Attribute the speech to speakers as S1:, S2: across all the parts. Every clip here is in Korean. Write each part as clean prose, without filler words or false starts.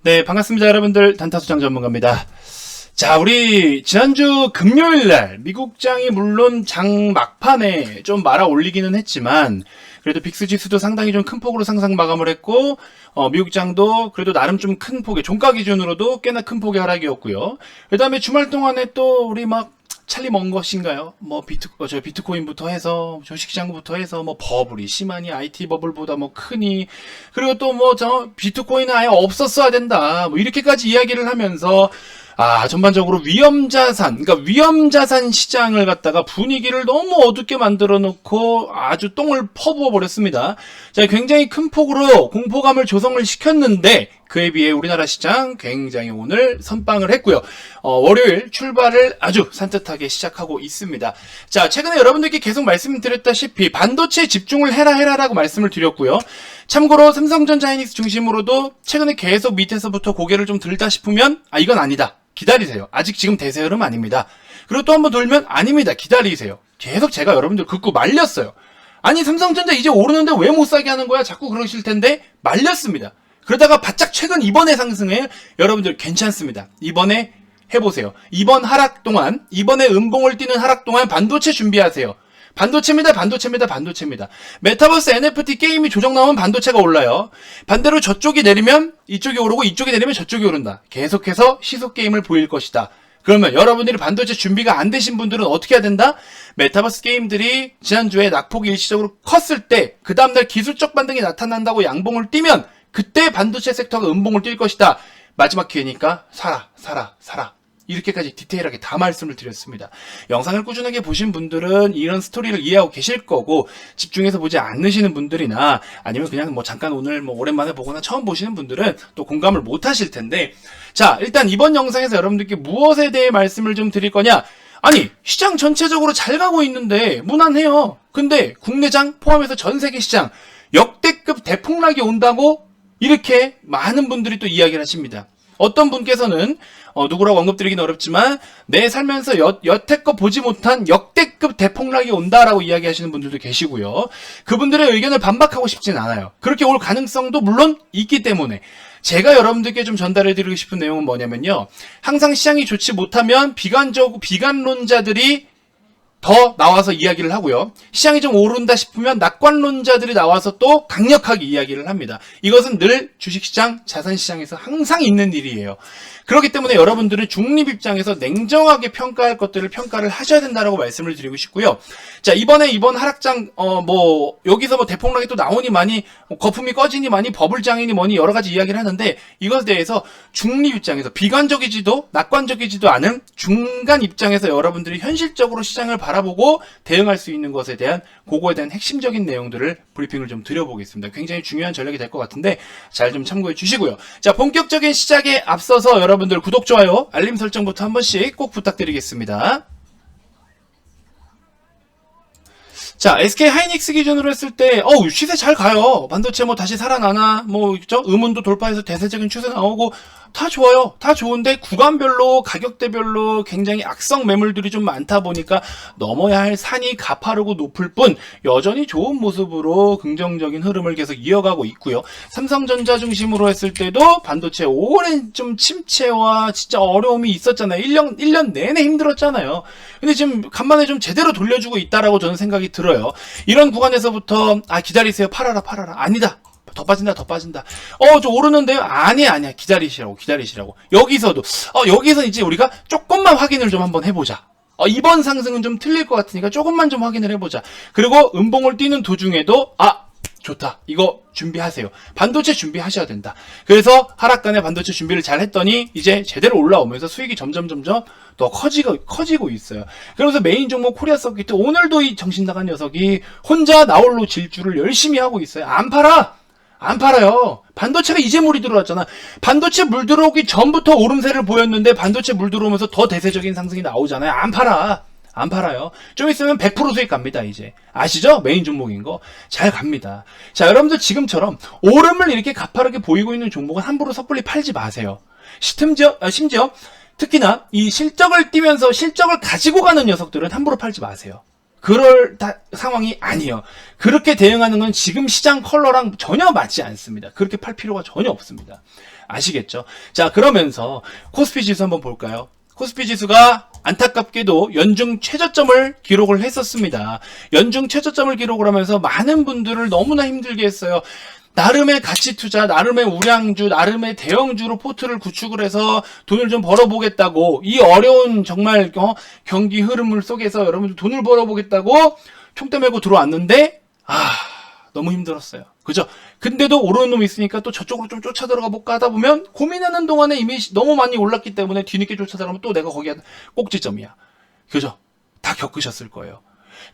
S1: 네, 반갑습니다. 여러분들. 단타수장 전문가입니다. 자, 우리 지난주 금요일날 미국장이 물론 장 막판에 좀 말아 올리기는 했지만 그래도 빅스 지수도 상당히 좀 큰 폭으로 상승 마감을 했고 미국장도 그래도 나름 좀 큰 폭의 종가 기준으로도 꽤나 큰 폭의 하락이었고요. 그 다음에 주말 동안에 또 우리 막 찰리 먼 것인가요? 뭐 비트코인부터 해서 주식시장부터 해서 뭐 버블이 심하니 IT 버블보다 뭐 크니 그리고 또 뭐 비트코인은 아예 없었어야 된다 뭐 이렇게까지 이야기를 하면서 전반적으로 그러니까 위험자산 시장을 갖다가 분위기를 너무 어둡게 만들어 놓고 아주 똥을 퍼부어 버렸습니다. 자, 굉장히 큰 폭으로 공포감을 조성을 시켰는데 그에 비해 우리나라 시장 굉장히 오늘 선빵을 했고요. 월요일 출발을 아주 산뜻하게 시작하고 있습니다. 자, 최근에 여러분들께 계속 말씀드렸다시피 반도체에 집중을 해라라고 말씀을 드렸고요. 참고로 삼성전자 하이닉스 중심으로도 최근에 계속 밑에서부터 고개를 좀 들다 싶으면 이건 아니다. 기다리세요. 아직 지금 대세 흐름 아닙니다. 그리고 또 한번 돌면 아닙니다. 기다리세요. 계속 제가 여러분들 긋고 말렸어요. 아니 삼성전자 이제 오르는데 왜 못 사게 하는 거야? 자꾸 그러실 텐데 말렸습니다. 그러다가 바짝 최근 이번에 상승해 여러분들 괜찮습니다. 이번에 해보세요. 이번 하락 동안 이번에 음봉을 띄는 하락 동안 반도체 준비하세요. 반도체입니다. 메타버스 NFT 게임이 조정 나오면 반도체가 올라요. 반대로 저쪽이 내리면 이쪽이 오르고 이쪽이 내리면 저쪽이 오른다. 계속해서 시속 게임을 보일 것이다. 그러면 여러분들이 반도체 준비가 안 되신 분들은 어떻게 해야 된다? 메타버스 게임들이 지난주에 낙폭이 일시적으로 컸을 때 그 다음날 기술적 반등이 나타난다고 양봉을 띄면 그때 반도체 섹터가 음봉을 뛸 것이다. 마지막 기회니까 사라. 이렇게까지 디테일하게 다 말씀을 드렸습니다. 영상을 꾸준하게 보신 분들은 이런 스토리를 이해하고 계실 거고 집중해서 보지 않으시는 분들이나 아니면 그냥 뭐 잠깐 오늘 뭐 오랜만에 보거나 처음 보시는 분들은 또 공감을 못 하실 텐데 자, 일단 이번 영상에서 여러분들께 무엇에 대해 말씀을 좀 드릴 거냐? 아니, 시장 전체적으로 잘 가고 있는데 무난해요. 근데 국내장 포함해서 전 세계 시장 역대급 대폭락이 온다고 이렇게 많은 분들이 또 이야기를 하십니다. 어떤 분께서는 누구라고 언급드리기는 어렵지만 내 살면서 여태껏 보지 못한 역대급 대폭락이 온다라고 이야기하시는 분들도 계시고요. 그분들의 의견을 반박하고 싶진 않아요. 그렇게 올 가능성도 물론 있기 때문에 제가 여러분들께 좀 전달해드리고 싶은 내용은 뭐냐면요. 항상 시장이 좋지 못하면 비관론자들이 더 나와서 이야기를 하고요. 시장이 좀 오른다 싶으면 낙관론자들이 나와서 또 강력하게 이야기를 합니다. 이것은 늘 주식시장, 자산시장에서 항상 있는 일이에요. 그렇기 때문에 여러분들은 중립 입장에서 냉정하게 평가할 것들을 평가를 하셔야 된다라고 말씀을 드리고 싶고요. 자, 이번 하락장 여기서 뭐 대폭락이 또 나오니 많이 거품이 꺼지니 많이 버블장이니 뭐니 여러 가지 이야기를 하는데 이것에 대해서 중립 입장에서 비관적이지도 낙관적이지도 않은 중간 입장에서 여러분들이 현실적으로 시장을 바라보고 대응할 수 있는 것에 대한 그거에 대한 핵심적인 내용들을 브리핑을 좀 드려보겠습니다. 굉장히 중요한 전략이 될 것 같은데 잘 좀 참고해 주시고요. 자, 본격적인 시작에 앞서서 여러분들 구독, 좋아요, 알림 설정부터 한 번씩 꼭 부탁드리겠습니다. 자, SK 하이닉스 기준으로 했을 때, 시세 잘 가요. 반도체 뭐 다시 살아나나, 그죠? 음운도 돌파해서 대세적인 추세 나오고, 다 좋아요. 다 좋은데, 구간별로, 가격대별로 굉장히 악성 매물들이 좀 많다 보니까, 넘어야 할 산이 가파르고 높을 뿐, 여전히 좋은 모습으로 긍정적인 흐름을 계속 이어가고 있고요. 삼성전자 중심으로 했을 때도, 반도체 오랜 좀 침체와 진짜 어려움이 있었잖아요. 1년 내내 힘들었잖아요. 근데 지금 간만에 좀 제대로 돌려주고 있다라고 저는 생각이 들어요. 이런 구간에서부터 기다리세요. 팔아라. 아니다. 더 빠진다. 저 오르는데요? 아니야. 기다리시라고. 여기서 이제 우리가 조금만 확인을 좀 한번 해보자. 이번 상승은 좀 틀릴 것 같으니까 조금만 좀 확인을 해보자. 그리고 음봉을 뛰는 도중에도 좋다. 이거 준비하세요. 반도체 준비하셔야 된다. 그래서 하락간에 반도체 준비를 잘 했더니 이제 제대로 올라오면서 수익이 점점 더 커지고 있어요. 그래서 메인 종목 코리아 서킷 오늘도 이 정신 나간 녀석이 혼자 나홀로 질주를 열심히 하고 있어요. 안 팔아요. 반도체가 이제 물이 들어왔잖아. 반도체 물 들어오기 전부터 오름세를 보였는데 반도체 물 들어오면서 더 대세적인 상승이 나오잖아요. 안 팔아요. 좀 있으면 100% 수익 갑니다, 이제. 아시죠? 메인 종목인 거. 잘 갑니다. 자, 여러분들 지금처럼 오름을 이렇게 가파르게 보이고 있는 종목은 함부로 섣불리 팔지 마세요. 심지어 특히나 이 실적을 띄면서 실적을 가지고 가는 녀석들은 함부로 팔지 마세요. 그럴 상황이 아니에요. 그렇게 대응하는 건 지금 시장 컬러랑 전혀 맞지 않습니다. 그렇게 팔 필요가 전혀 없습니다. 아시겠죠? 자, 그러면서 코스피 지수 한번 볼까요? 코스피 지수가 안타깝게도 연중 최저점을 기록을 했었습니다. 연중 최저점을 기록을 하면서 많은 분들을 너무나 힘들게 했어요. 나름의 가치 투자, 나름의 우량주, 나름의 대형주로 포트를 구축을 해서 돈을 좀 벌어보겠다고, 이 어려운 정말 경기 흐름을 속에서 여러분들 돈을 벌어보겠다고 총대 메고 들어왔는데 너무 힘들었어요. 그죠? 근데도 오르는 놈이 있으니까 또 저쪽으로 좀 쫓아 들어가 볼까 하다 보면 고민하는 동안에 이미 너무 많이 올랐기 때문에 뒤늦게 쫓아 들어가면 또 내가 거기가 꼭지점이야. 그죠? 다 겪으셨을 거예요.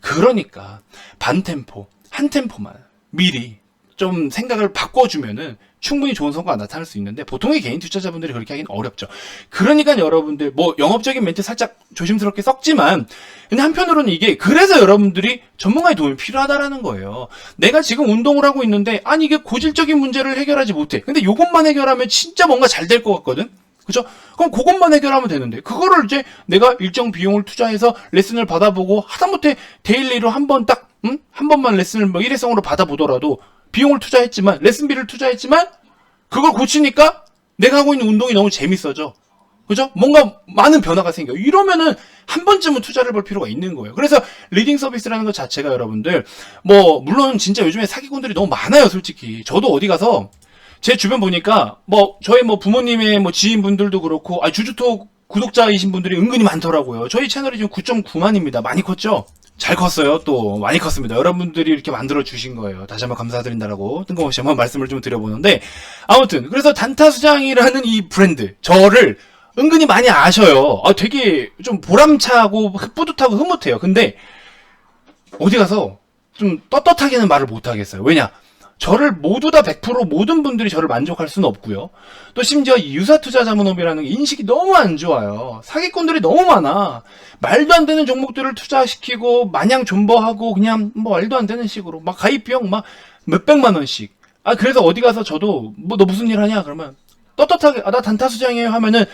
S1: 그러니까 반템포, 한 템포만 미리 좀 생각을 바꿔주면은 충분히 좋은 성과가 나타날 수 있는데 보통의 개인 투자자분들이 그렇게 하긴 어렵죠. 그러니까 여러분들 뭐 영업적인 멘트 살짝 조심스럽게 썩지만 근데 한편으로는 이게 그래서 여러분들이 전문가의 도움이 필요하다라는 거예요. 내가 지금 운동을 하고 있는데 아니 이게 고질적인 문제를 해결하지 못해. 근데 이것만 해결하면 진짜 뭔가 잘 될 것 같거든. 그죠? 그럼 그것만 해결하면 되는데 그거를 이제 내가 일정 비용을 투자해서 레슨을 받아보고 하다못해 데일리로 한 번만 레슨을 뭐 일회성으로 받아보더라도 비용을 투자했지만 레슨비를 투자했지만 그걸 고치니까 내가 하고 있는 운동이 너무 재밌어져. 그죠? 뭔가 많은 변화가 생겨. 이러면은 한 번쯤은 투자를 볼 필요가 있는 거예요. 그래서 리딩 서비스라는 것 자체가 여러분들 뭐 물론 진짜 요즘에 사기꾼들이 너무 많아요, 솔직히. 저도 어디 가서 제 주변 보니까 뭐 저희 뭐 부모님의 뭐 지인분들도 그렇고 주주토 구독자이신 분들이 은근히 많더라고요. 저희 채널이 지금 9.9만입니다. 많이 컸죠? 잘 컸어요. 또 많이 컸습니다. 여러분들이 이렇게 만들어 주신 거예요. 다시 한번 감사드린다라고 뜬금없이 한번 말씀을 좀 드려보는데 아무튼 그래서 단타수장이라는 이 브랜드 저를 은근히 많이 아셔요. 되게 좀 보람차고 뿌듯하고 흐뭇해요. 근데 어디 가서 좀 떳떳하게는 말을 못 하겠어요. 왜냐? 저를 모두 다 100% 모든 분들이 저를 만족할 수는 없고요. 또 심지어 이 유사투자자문업이라는 인식이 너무 안 좋아요. 사기꾼들이 너무 많아. 말도 안 되는 종목들을 투자시키고 마냥 존버하고 그냥 뭐 말도 안 되는 식으로 막 가입비용 막 몇백만 원씩. 그래서 어디 가서 저도 뭐 너 무슨 일 하냐 그러면 떳떳하게 나 단타수장이에요 하면은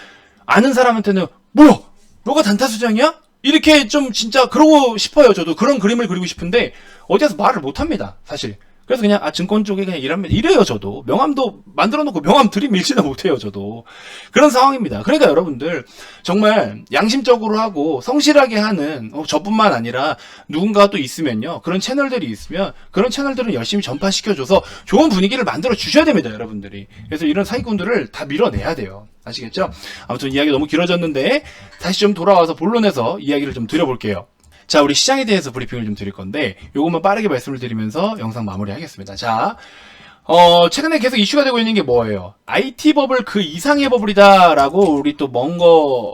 S1: 아는 사람한테는 뭐야? 너가 단타수장이야? 이렇게 좀 진짜 그러고 싶어요. 저도 그런 그림을 그리고 싶은데 어디 가서 말을 못 합니다. 사실. 그래서 그냥 증권 쪽에 그냥 이래요. 저도 명함도 만들어 놓고 명함 들이밀지는 못해요. 저도 그런 상황입니다. 그러니까 여러분들 정말 양심적으로 하고 성실하게 하는 저뿐만 아니라 누군가 또 있으면요, 그런 채널들이 있으면 그런 채널들은 열심히 전파시켜줘서 좋은 분위기를 만들어 주셔야 됩니다. 여러분들이. 그래서 이런 사기꾼들을 다 밀어내야 돼요. 아시겠죠? 아무튼 이야기 너무 길어졌는데 다시 좀 돌아와서 본론에서 이야기를 좀 드려볼게요. 자, 우리 시장에 대해서 브리핑을 좀 드릴 건데 요것만 빠르게 말씀을 드리면서 영상 마무리하겠습니다. 자, 최근에 계속 이슈가 되고 있는 게 뭐예요? IT 버블 그 이상의 버블이다라고 우리 또 멍거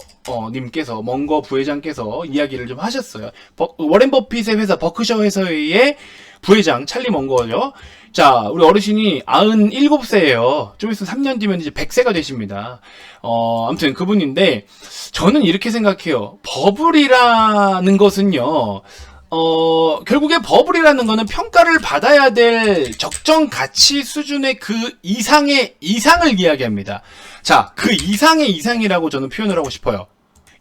S1: 님께서, 멍거 부회장께서 이야기를 좀 하셨어요. 워렌 버핏의 회사 버크셔 회사의 부회장 찰리 멍거죠. 자, 우리 어르신이 97세예요. 좀 있으면 3년 뒤면 이제 100세가 되십니다. 아무튼 그분인데 저는 이렇게 생각해요. 버블이라는 것은요. 결국에 버블이라는 거는 평가를 받아야 될 적정 가치 수준의 그 이상의 이상을 이야기합니다. 자, 그 이상의 이상이라고 저는 표현을 하고 싶어요.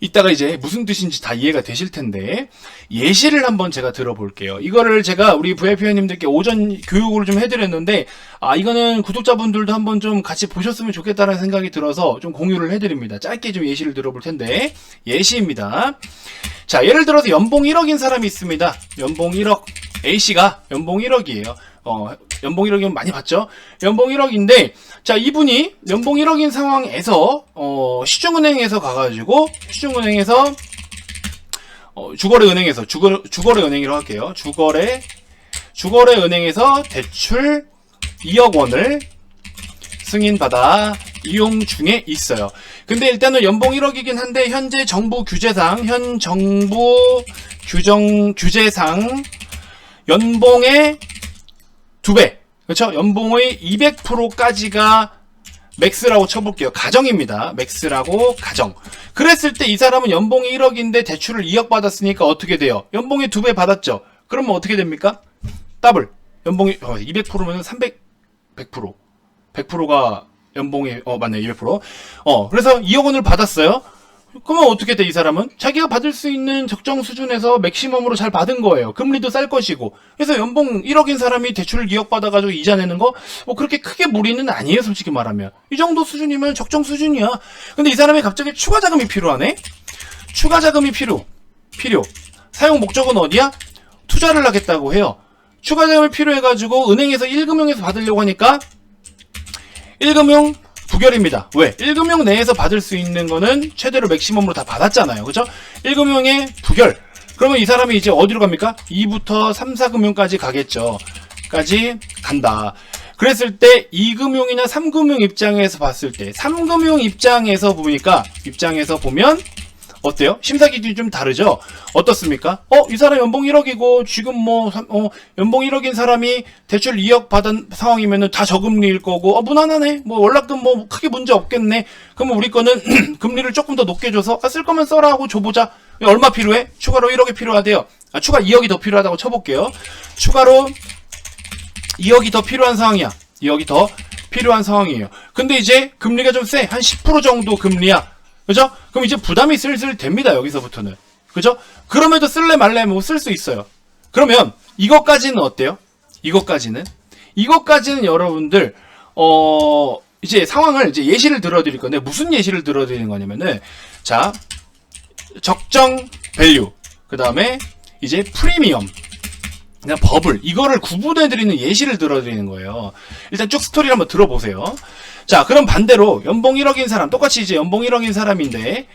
S1: 이따가 이제 무슨 뜻인지 다 이해가 되실 텐데 예시를 한번 제가 들어볼게요. 이거를 제가 우리 VIP님들께 오전 교육을 좀 해드렸는데 이거는 구독자분들도 한번 좀 같이 보셨으면 좋겠다는 생각이 들어서 좀 공유를 해드립니다. 짧게 좀 예시를 들어볼 텐데 예시입니다. 자, 예를 들어서 연봉 1억인 사람이 있습니다. 연봉 1억, A씨가 연봉 1억이에요. 연봉 1억이면 많이 받죠? 연봉 1억인데, 자, 이분이 연봉 1억인 상황에서, 시중은행에서 가가지고, 시중은행에서, 주거래은행에서, 주거래은행이라고 할게요. 주거래은행에서 대출 2억 원을 승인받아 이용 중에 있어요. 근데 일단은 연봉 1억이긴 한데 현재 정부 규제상 규제상 연봉의 2배, 그렇죠? 연봉의 200%까지가 맥스라고 쳐볼게요. 가정입니다. 맥스라고 가정. 그랬을 때 이 사람은 연봉이 1억인데 대출을 2억 받았으니까 어떻게 돼요? 연봉이 2배 받았죠? 그러면 어떻게 됩니까? 더블. 연봉이 200%면 100%. 100%가 연봉이 맞네 200%. 그래서 2억 원을 받았어요. 그러면 어떻게 돼, 이 사람은? 자기가 받을 수 있는 적정 수준에서 맥시멈으로 잘 받은 거예요. 금리도 쌀 것이고. 그래서 연봉 1억인 사람이 대출 2억 받아가지고 이자 내는 거, 뭐 그렇게 크게 무리는 아니에요, 솔직히 말하면. 이 정도 수준이면 적정 수준이야. 근데 이 사람이 갑자기 추가 자금이 필요하네? 추가 자금이 필요. 사용 목적은 어디야? 투자를 하겠다고 해요. 추가 자금이 필요해가지고 은행에서 1금융에서 받으려고 하니까 1금융 부결입니다. 왜? 1금융 내에서 받을 수 있는 거는 최대로 맥시멈으로 다 받았잖아요. 그죠? 1금융의 부결. 그러면 이 사람이 이제 어디로 갑니까? 2부터 3, 4금융까지 가겠죠. 까지 간다. 그랬을 때 2금융이나 3금융 입장에서 봤을 때 3금융 입장에서 보면 어때요? 심사 기준이 좀 다르죠? 어떻습니까? 이 사람 연봉 1억이고, 지금 연봉 1억인 사람이 대출 2억 받은 상황이면은 다 저금리일 거고, 무난하네. 월납금 크게 문제 없겠네. 그러면 우리 거는 금리를 조금 더 높게 줘서, 쓸 거면 써라 하고 줘보자. 얼마 필요해? 추가로 1억이 필요하대요. 추가 2억이 더 필요하다고 쳐볼게요. 추가로 2억이 더 필요한 상황이야. 2억이 더 필요한 상황이에요. 근데 이제 금리가 좀 세. 한 10% 정도 금리야. 그죠? 그럼 이제 부담이 슬슬 됩니다, 여기서부터는. 그죠? 그럼에도 쓸래 말래 쓸 수 있어요. 그러면 이것까지는 어때요? 이것까지는 여러분들 이제 상황을 이제 예시를 들어드릴 건데, 무슨 예시를 들어드리는 거냐면은, 자, 적정 밸류, 그 다음에 이제 프리미엄, 그냥 버블, 이거를 구분해드리는 예시를 들어드리는 거예요. 일단 쭉 스토리를 한번 들어보세요. 자, 그럼 반대로 연봉 1억인 사람, 똑같이 이제 연봉 1억인 사람인데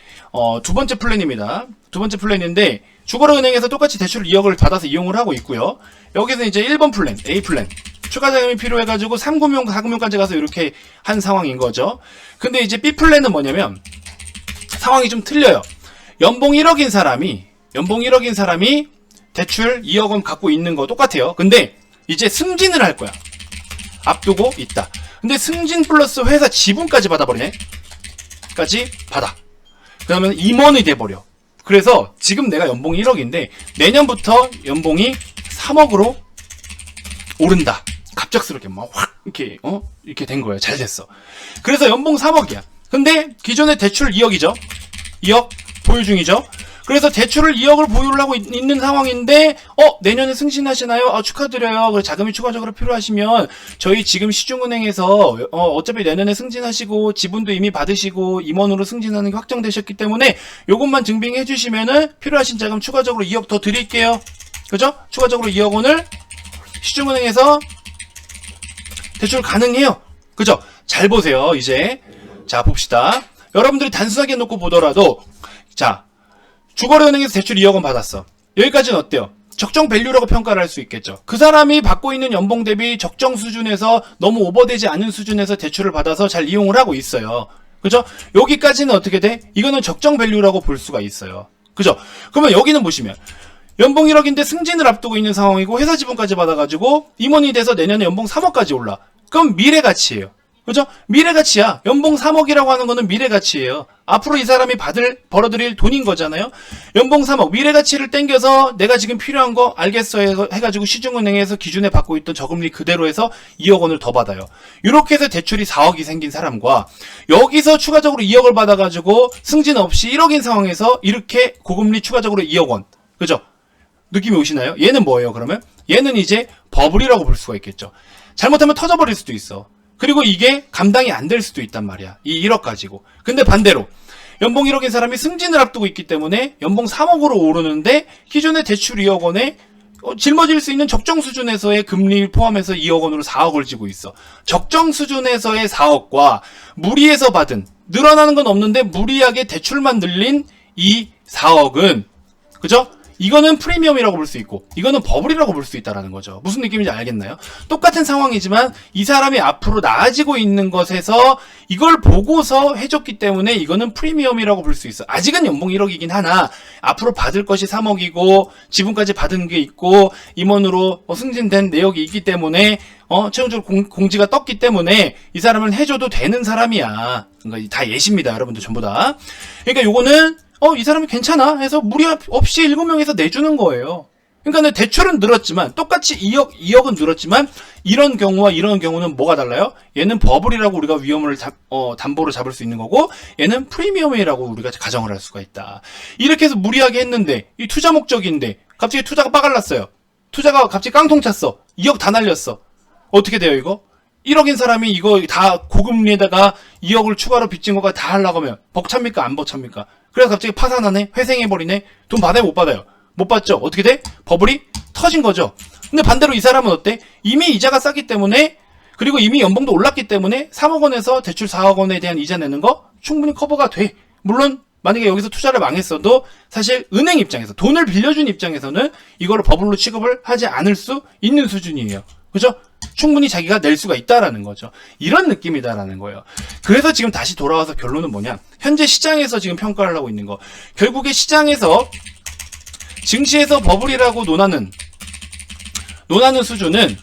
S1: 두 번째 플랜입니다. 두 번째 플랜인데, 주거은행에서 똑같이 대출 2억을 받아서 이용을 하고 있고요. 여기서 이제 1번 플랜, A 플랜, 추가 자금이 필요해가지고 3금융, 4금융까지 가서 이렇게 한 상황인 거죠. 근데 이제 B 플랜은 뭐냐면 상황이 좀 틀려요. 연봉 1억인 사람이 대출 2억 원 갖고 있는 거 똑같아요. 근데 이제 승진을 할 거야. 앞두고 있다. 근데 승진 플러스 회사 지분까지 받아버리네. 까지 받아. 그러면 임원이 돼버려. 그래서 지금 내가 연봉이 1억인데 내년부터 연봉이 3억으로 오른다. 갑작스럽게 막 확 이렇게 된 거예요. 잘 됐어. 그래서 연봉 3억이야. 근데 기존에 대출 2억이죠. 2억 보유 중이죠. 그래서 대출을 2억을 보유를 하고 있는 상황인데, 내년에 승진하시나요? 축하드려요. 그래서 자금이 추가적으로 필요하시면, 저희 지금 시중은행에서, 어차피 내년에 승진하시고, 지분도 이미 받으시고, 임원으로 승진하는 게 확정되셨기 때문에, 요것만 증빙해 주시면은, 필요하신 자금 추가적으로 2억 더 드릴게요. 그죠? 추가적으로 2억 원을 시중은행에서 대출 가능해요. 그죠? 잘 보세요, 이제. 자, 봅시다. 여러분들이 단순하게 놓고 보더라도, 자, 주거래은행에서 대출 2억 원 받았어. 여기까지는 어때요? 적정 밸류라고 평가를 할 수 있겠죠. 그 사람이 받고 있는 연봉 대비 적정 수준에서 너무 오버되지 않은 수준에서 대출을 받아서 잘 이용을 하고 있어요. 그죠? 여기까지는 어떻게 돼? 이거는 적정 밸류라고 볼 수가 있어요. 그죠? 그러면 여기는 보시면 연봉 1억인데 승진을 앞두고 있는 상황이고 회사 지분까지 받아가지고 임원이 돼서 내년에 연봉 3억까지 올라. 그럼 미래 가치예요. 그죠? 미래 가치야. 연봉 3억이라고 하는 거는 미래 가치예요. 앞으로 이 사람이 벌어들일 돈인 거잖아요. 연봉 3억, 미래 가치를 땡겨서 내가 지금 필요한 거 알겠어 해가지고 시중은행에서 기준에 받고 있던 저금리 그대로 해서 2억 원을 더 받아요. 이렇게 해서 대출이 4억이 생긴 사람과 여기서 추가적으로 2억을 받아가지고 승진 없이 1억인 상황에서 이렇게 고금리 추가적으로 2억 원. 그죠? 느낌이 오시나요? 얘는 뭐예요, 그러면? 얘는 이제 버블이라고 볼 수가 있겠죠. 잘못하면 터져버릴 수도 있어. 그리고 이게 감당이 안 될 수도 있단 말이야. 이 1억 가지고. 근데 반대로 연봉 1억인 사람이 승진을 앞두고 있기 때문에 연봉 3억으로 오르는데 기존의 대출 2억 원에 짊어질 수 있는 적정 수준에서의 금리 포함해서 2억 원으로 4억을 지고 있어. 적정 수준에서의 4억과 무리해서 받은, 늘어나는 건 없는데 무리하게 대출만 늘린 이 4억은, 그죠? 이거는 프리미엄이라고 볼 수 있고 이거는 버블이라고 볼 수 있다라는 거죠. 무슨 느낌인지 알겠나요? 똑같은 상황이지만 이 사람이 앞으로 나아지고 있는 것에서 이걸 보고서 해줬기 때문에 이거는 프리미엄이라고 볼 수 있어. 아직은 연봉 1억이긴 하나 앞으로 받을 것이 3억이고 지분까지 받은 게 있고 임원으로 승진된 내역이 있기 때문에 최종적으로 공지가 떴기 때문에 이 사람은 해줘도 되는 사람이야. 그러니까 다 예시입니다, 여러분들 전부 다. 그러니까 요거는 이 사람이 괜찮아 해서 무리 없이 7명에서 내주는 거예요. 그러니까 대출은 늘었지만 똑같이 2억은 늘었지만 이런 경우와 이런 경우는 뭐가 달라요? 얘는 버블이라고 우리가 위험을 담보로 잡을 수 있는 거고 얘는 프리미엄이라고 우리가 가정을 할 수가 있다. 이렇게 해서 무리하게 했는데 이 투자 목적인데 갑자기 투자가 빠갈났어요. 투자가 갑자기 깡통 찼어. 2억 다 날렸어. 어떻게 돼요 이거? 1억인 사람이 이거 다 고금리에다가 2억을 추가로 빚진 거가 다 하려고 하면 벅찹니까 안 벅찹니까? 그래서 갑자기 파산하네? 회생해버리네? 돈 받아요 못 받아요? 못 받죠? 어떻게 돼? 버블이 터진 거죠. 근데 반대로 이 사람은 어때? 이미 이자가 싸기 때문에 그리고 이미 연봉도 올랐기 때문에 3억 원에서 대출 4억 원에 대한 이자 내는 거 충분히 커버가 돼. 물론 만약에 여기서 투자를 망했어도 사실 은행 입장에서 돈을 빌려준 입장에서는 이거를 버블로 취급을 하지 않을 수 있는 수준이에요. 그죠? 충분히 자기가 낼 수가 있다라는 거죠. 이런 느낌이다라는 거예요. 그래서 지금 다시 돌아와서 결론은 뭐냐? 현재 시장에서 지금 평가를 하고 있는 거. 결국에 시장에서 증시에서 버블이라고 논하는 수준은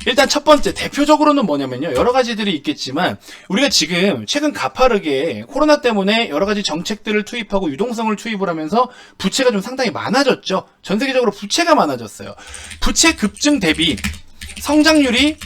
S1: 일단 첫 번째 대표적으로는 뭐냐면요. 여러 가지들이 있겠지만 우리가 지금 최근 가파르게 코로나 때문에 여러 가지 정책들을 투입하고 유동성을 투입을 하면서 부채가 좀 상당히 많아졌죠. 전 세계적으로 부채가 많아졌어요. 부채 급증 대비 성장률이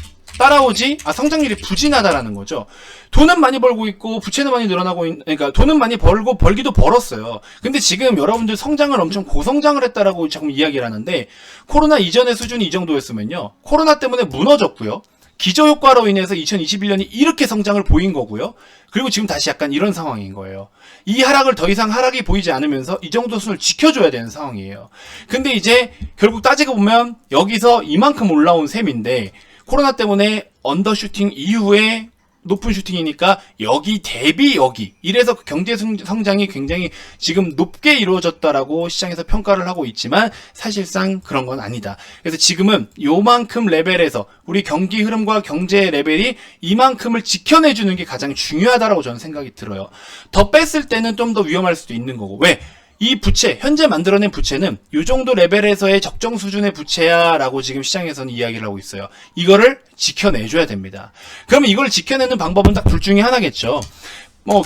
S1: 성장률이 부진하다라는 거죠. 돈은 많이 벌고 있고 부채는 많이 늘어나고 그러니까 돈은 많이 벌고 벌기도 벌었어요. 근데 지금 여러분들 성장을 엄청 고성장을 했다라고 자꾸 이야기를 하는데 코로나 이전의 수준이 이 정도였으면요. 코로나 때문에 무너졌고요. 기저효과로 인해서 2021년이 이렇게 성장을 보인 거고요. 그리고 지금 다시 약간 이런 상황인 거예요. 이 하락을 더 이상 하락이 보이지 않으면서 이 정도 수준을 지켜줘야 되는 상황이에요. 근데 이제 결국 따지고 보면 여기서 이만큼 올라온 셈인데 코로나 때문에 언더슈팅 이후에 높은 슈팅이니까 여기 대비 여기 이래서 경제 성장이 굉장히 지금 높게 이루어졌다라고 시장에서 평가를 하고 있지만 사실상 그런 건 아니다. 그래서 지금은 요만큼 레벨에서 우리 경기 흐름과 경제 레벨이 이만큼을 지켜내주는 게 가장 중요하다라고 저는 생각이 들어요. 더 뺐을 때는 좀 더 위험할 수도 있는 거고. 왜? 이 부채, 현재 만들어낸 부채는 이 정도 레벨에서의 적정 수준의 부채야 라고 지금 시장에서는 이야기를 하고 있어요. 이거를 지켜내줘야 됩니다. 그러면 이걸 지켜내는 방법은 딱 둘 중에 하나겠죠.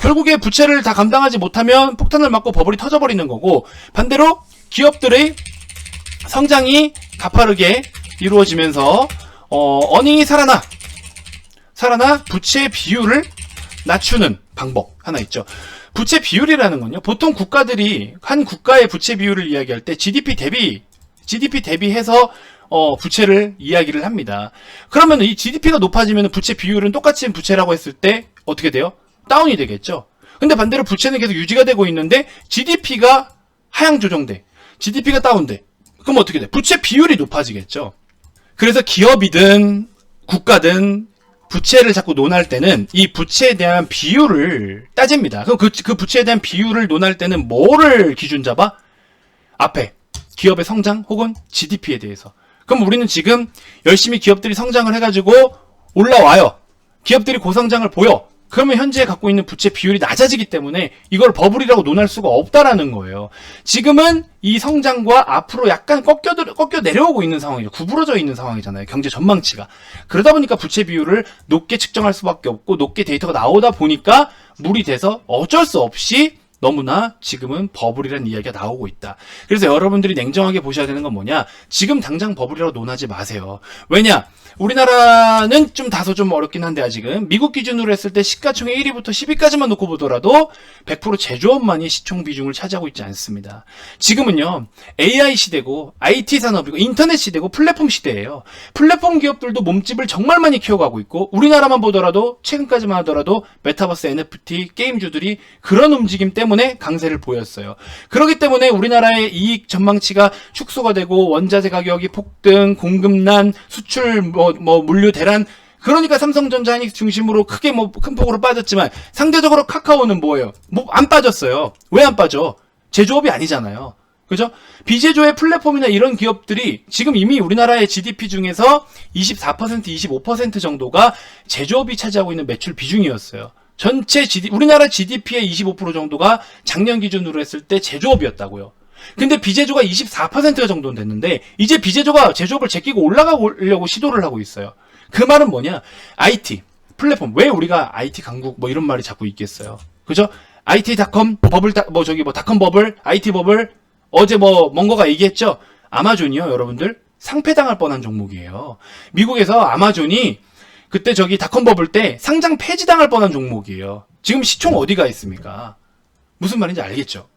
S1: 결국에 부채를 다 감당하지 못하면 폭탄을 맞고 버블이 터져버리는 거고, 반대로 기업들의 성장이 가파르게 이루어지면서 어닝이 살아나 부채 비율을 낮추는 방법 하나 있죠. 부채 비율이라는 건요. 보통 국가들이 한 국가의 부채 비율을 이야기할 때 GDP 대비해서 부채를 이야기를 합니다. 그러면 이 GDP가 높아지면 부채 비율은 똑같은 부채라고 했을 때 어떻게 돼요? 다운이 되겠죠. 근데 반대로 부채는 계속 유지가 되고 있는데 GDP가 하향 조정돼. GDP가 다운돼. 그럼 어떻게 돼? 부채 비율이 높아지겠죠. 그래서 기업이든 국가든 부채를 자꾸 논할 때는 이 부채에 대한 비율을 따집니다. 그럼 그 부채에 대한 비율을 논할 때는 뭐를 기준 잡아? 앞에 기업의 성장 혹은 GDP에 대해서. 그럼 우리는 지금 열심히 기업들이 성장을 해가지고 올라와요. 기업들이 고성장을 보여. 그러면 현재 갖고 있는 부채 비율이 낮아지기 때문에 이걸 버블이라고 논할 수가 없다라는 거예요. 지금은 이 성장과 앞으로 약간 꺾여 내려오고 있는 상황이죠. 구부러져 있는 상황이잖아요. 경제 전망치가. 그러다 보니까 부채 비율을 높게 측정할 수밖에 없고 높게 데이터가 나오다 보니까 물이 돼서 어쩔 수 없이 너무나 지금은 버블이라는 이야기가 나오고 있다. 그래서 여러분들이 냉정하게 보셔야 되는 건 뭐냐? 지금 당장 버블이라고 논하지 마세요. 왜냐? 우리나라는 좀 다소 좀 어렵긴 한데 아직은 미국 기준으로 했을 때 시가총액 1위부터 10위까지만 놓고 보더라도 100% 제조업만이 시총 비중을 차지하고 있지 않습니다. 지금은요 AI 시대고 IT 산업이고 인터넷 시대고 플랫폼 시대예요. 플랫폼 기업들도 몸집을 정말 많이 키워가고 있고 우리나라만 보더라도 최근까지만 하더라도 메타버스 NFT 게임주들이 그런 움직임 때문에 강세를 보였어요. 그렇기 때문에 우리나라의 이익 전망치가 축소가 되고 원자재 가격이 폭등, 공급난, 수출 물류 대란 그러니까 삼성전자 하이닉스 중심으로 크게 큰 폭으로 빠졌지만 상대적으로 카카오는 뭐예요? 안 빠졌어요. 왜 안 빠져? 제조업이 아니잖아요. 그죠? 비제조의 플랫폼이나 이런 기업들이 지금 이미 우리나라의 GDP 중에서 24%, 25% 정도가 제조업이 차지하고 있는 매출 비중이었어요. 전체 우리나라 GDP의 25% 정도가 작년 기준으로 했을 때 제조업이었다고요. 근데 비제조가 24% 정도는 됐는데 이제 비제조가 제조업을 제끼고 올라가려고 시도를 하고 있어요. 그 말은 뭐냐? IT 플랫폼. 왜 우리가 IT 강국 이런 말이 자꾸 있겠어요. 그죠? IT 닷컴 버블 닷컴 버블 IT 버블 어제 멍거가 얘기했죠. 아마존이요, 여러분들 상폐당할 뻔한 종목이에요. 미국에서 아마존이 그때 저기 닷컴 버블 때 상장 폐지당할 뻔한 종목이에요. 지금 시총 어디가 있습니까? 무슨 말인지 알겠죠?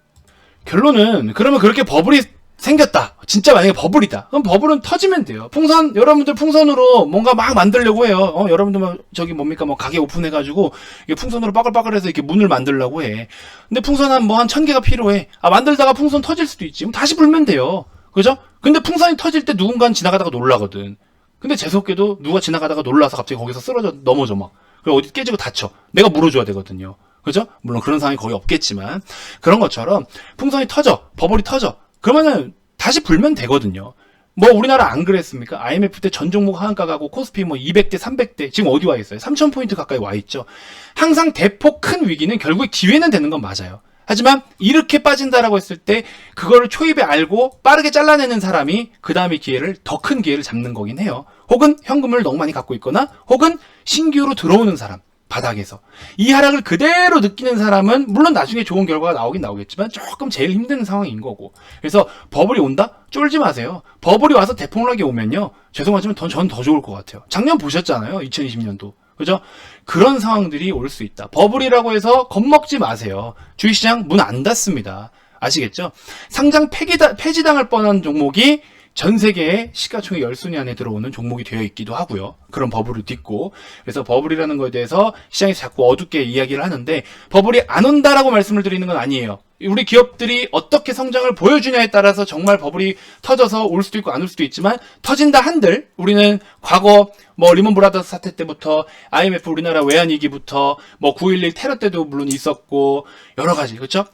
S1: 결론은 그러면 그렇게 버블이 생겼다. 진짜 만약에 버블이다. 그럼 버블은 터지면 돼요. 풍선, 여러분들 풍선으로 뭔가 막 만들려고 해요. 여러분들 막 저기 뭡니까 뭐 가게 오픈해가지고 이게 풍선으로 빠글빠글해서 이렇게 문을 만들려고 해. 근데 풍선 한 1000개가 필요해. 만들다가 풍선 터질 수도 있지. 그럼 다시 불면 돼요. 그죠? 근데 풍선이 터질 때 누군가는 지나가다가 놀라거든. 근데 재수없게도 누가 지나가다가 놀라서 갑자기 거기서 넘어져 막. 그리고 어디 깨지고 다쳐. 내가 물어줘야 되거든요. 그죠? 물론 그런 상황이 거의 없겠지만 그런 것처럼 풍선이 터져. 버블이 터져. 그러면은 다시 불면 되거든요. 뭐 우리나라 안 그랬습니까? IMF 때 전 종목 하한가 가고 코스피 뭐 200대, 300대 지금 어디 와 있어요? 3000포인트 가까이 와 있죠. 항상 대폭 큰 위기는 결국에 기회는 되는 건 맞아요. 하지만 이렇게 빠진다라고 했을 때 그거를 초입에 알고 빠르게 잘라내는 사람이 그 다음에 더 큰 기회를 잡는 거긴 해요. 혹은 현금을 너무 많이 갖고 있거나 혹은 신규로 들어오는 사람. 바닥에서 이 하락을 그대로 느끼는 사람은 물론 나중에 좋은 결과가 나오긴 나오겠지만 조금 제일 힘든 상황인 거고. 그래서 버블이 온다? 쫄지 마세요. 버블이 와서 대폭락이 오면요, 죄송하지만 전 더 좋을 것 같아요. 작년 보셨잖아요. 2020년도. 그죠? 그런 상황들이 올 수 있다. 버블이라고 해서 겁먹지 마세요. 주식시장 문 안 닫습니다. 아시겠죠? 상장 폐지당할 뻔한 종목이 전 세계의 시가총액 10순위 안에 들어오는 종목이 되어 있기도 하고요. 그런 버블을 딛고. 그래서 버블이라는 거에 대해서 시장에서 자꾸 어둡게 이야기를 하는데 버블이 안 온다라고 말씀을 드리는 건 아니에요. 우리 기업들이 어떻게 성장을 보여주냐에 따라서 정말 버블이 터져서 올 수도 있고 안 올 수도 있지만 터진다 한들 우리는 과거 뭐 리먼 브라더스 사태 때부터 IMF 우리나라 외환위기부터 뭐 9.11 테러 때도 물론 있었고 여러 가지, 그렇죠?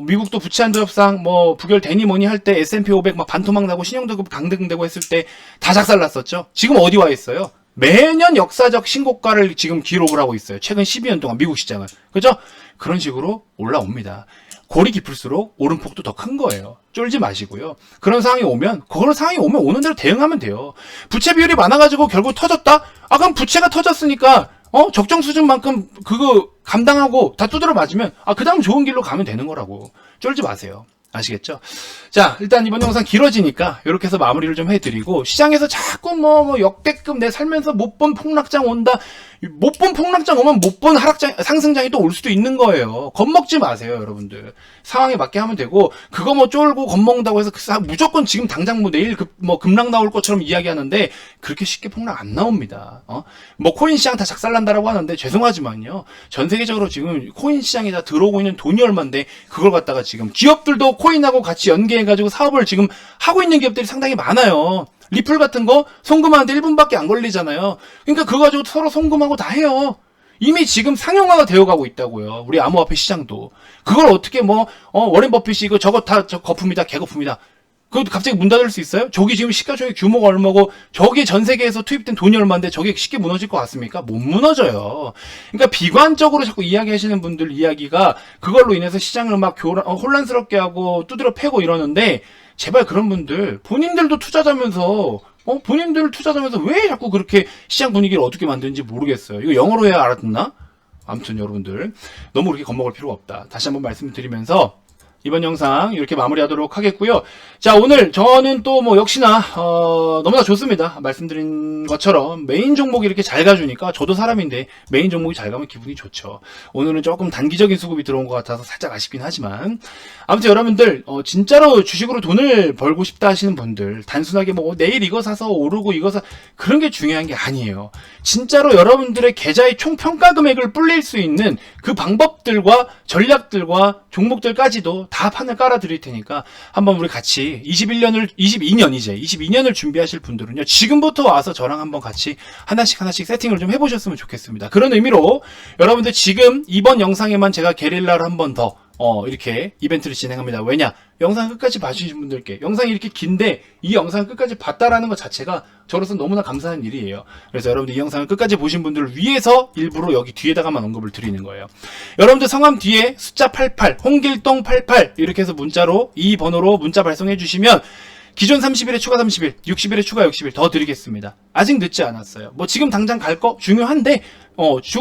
S1: 미국도 부채 한도 협상 뭐 부결 되니 뭐니 할 때 S&P 500 막 반토막 나고 신용등급 강등되고 했을 때 다 작살났었죠. 지금 어디 와 있어요? 매년 역사적 신고가를 지금 기록을 하고 있어요. 최근 12년 동안 미국 시장은. 그죠? 그런 식으로 올라옵니다. 골이 깊을수록 오름폭도 더 큰 거예요. 쫄지 마시고요. 그런 상황이 오면 오는 대로 대응하면 돼요. 부채 비율이 많아가지고 결국 터졌다? 그럼 부채가 터졌으니까 적정 수준만큼 그거 감당하고 다 두드려 맞으면 그 다음 좋은 길로 가면 되는 거라고. 쫄지 마세요. 아시겠죠? 자, 일단 이번 영상 길어지니까 이렇게 해서 마무리를 좀 해드리고, 시장에서 자꾸 뭐 역대급 내 살면서 못 본 폭락장 온다, 못 본 폭락장 오면 못 본 상승장이 또 올 수도 있는 거예요. 겁먹지 마세요, 여러분들. 상황에 맞게 하면 되고, 그거 뭐 쫄고 겁먹는다고 해서 무조건 지금 당장 뭐 내일 급락 나올 것처럼 이야기하는데 그렇게 쉽게 폭락 안 나옵니다. 뭐 코인 시장 다 작살난다라고 하는데 죄송하지만요, 전 세계적으로 지금 코인 시장에 다 들어오고 있는 돈이 얼만데 그걸 갖다가 지금 기업들도 코인하고 같이 연계해가지고 사업을 지금 하고 있는 기업들이 상당히 많아요. 리플 같은 거 송금하는데 1분밖에 안 걸리잖아요. 그러니까 그거 가지고 서로 송금하고 다 해요. 이미 지금 상용화가 되어가고 있다고요. 우리 암호화폐 시장도. 그걸 어떻게 워렌 버핏이 이거 저거 다 거품이다, 개거품이다. 그것도 갑자기 문 닫을 수 있어요? 저기 지금 시가총액 규모가 얼마고 저기 전 세계에서 투입된 돈이 얼마인데 저게 쉽게 무너질 것 같습니까? 못 무너져요. 그러니까 비관적으로 자꾸 이야기하시는 분들 이야기가 그걸로 인해서 시장을 막 혼란스럽게 하고 두드려 패고 이러는데, 제발 그런 분들 본인들도 투자자면서 왜 자꾸 그렇게 시장 분위기를 어둡게 만드는지 모르겠어요. 이거 영어로 해야 알아듣나? 아무튼 여러분들 너무 그렇게 겁먹을 필요가 없다. 다시 한번 말씀드리면서 이번 영상 이렇게 마무리하도록 하겠고요. 자, 오늘 저는 또 역시나 너무나 좋습니다. 말씀드린 것처럼 메인 종목이 이렇게 잘 가주니까 저도 사람인데 메인 종목이 잘 가면 기분이 좋죠. 오늘은 조금 단기적인 수급이 들어온 것 같아서 살짝 아쉽긴 하지만, 아무튼 여러분들 진짜로 주식으로 돈을 벌고 싶다 하시는 분들, 단순하게 내일 이거 사서 오르고 이거 그런 게 중요한 게 아니에요. 진짜로 여러분들의 계좌의 총 평가 금액을 불릴 수 있는 그 방법들과 전략들과 종목들까지도 다 판을 깔아 드릴 테니까 한번 우리 같이 22년을 준비하실 분들은요, 지금부터 와서 저랑 한번 같이 하나씩 세팅을 좀 해보셨으면 좋겠습니다. 그런 의미로 여러분들 지금 이번 영상에만 제가 게릴라를 한 번 더 이렇게 이벤트를 진행합니다. 왜냐? 영상 끝까지 봐주신 분들께, 영상이 이렇게 긴데 이 영상 끝까지 봤다라는 것 자체가 저로서 너무나 감사한 일이에요. 그래서 여러분들 이 영상을 끝까지 보신 분들을 위해서 일부러 여기 뒤에다가만 언급을 드리는 거예요. 여러분들 성함 뒤에 숫자 88, 홍길동 88 이렇게 해서 문자로 이 번호로 문자 발송해 주시면 기존 30일에 추가 30일, 60일에 추가 60일 더 드리겠습니다. 아직 늦지 않았어요. 뭐 지금 당장 갈 거 중요한데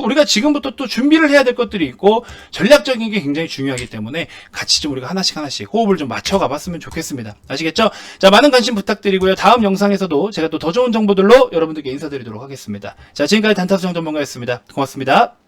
S1: 우리가 지금부터 또 준비를 해야 될 것들이 있고 전략적인 게 굉장히 중요하기 때문에 같이 좀 우리가 하나씩 호흡을 좀 맞춰가 봤으면 좋겠습니다. 아시겠죠? 자, 많은 관심 부탁드리고요. 다음 영상에서도 제가 또 더 좋은 정보들로 여러분들께 인사드리도록 하겠습니다. 자, 지금까지 단타수장 전문가였습니다. 고맙습니다.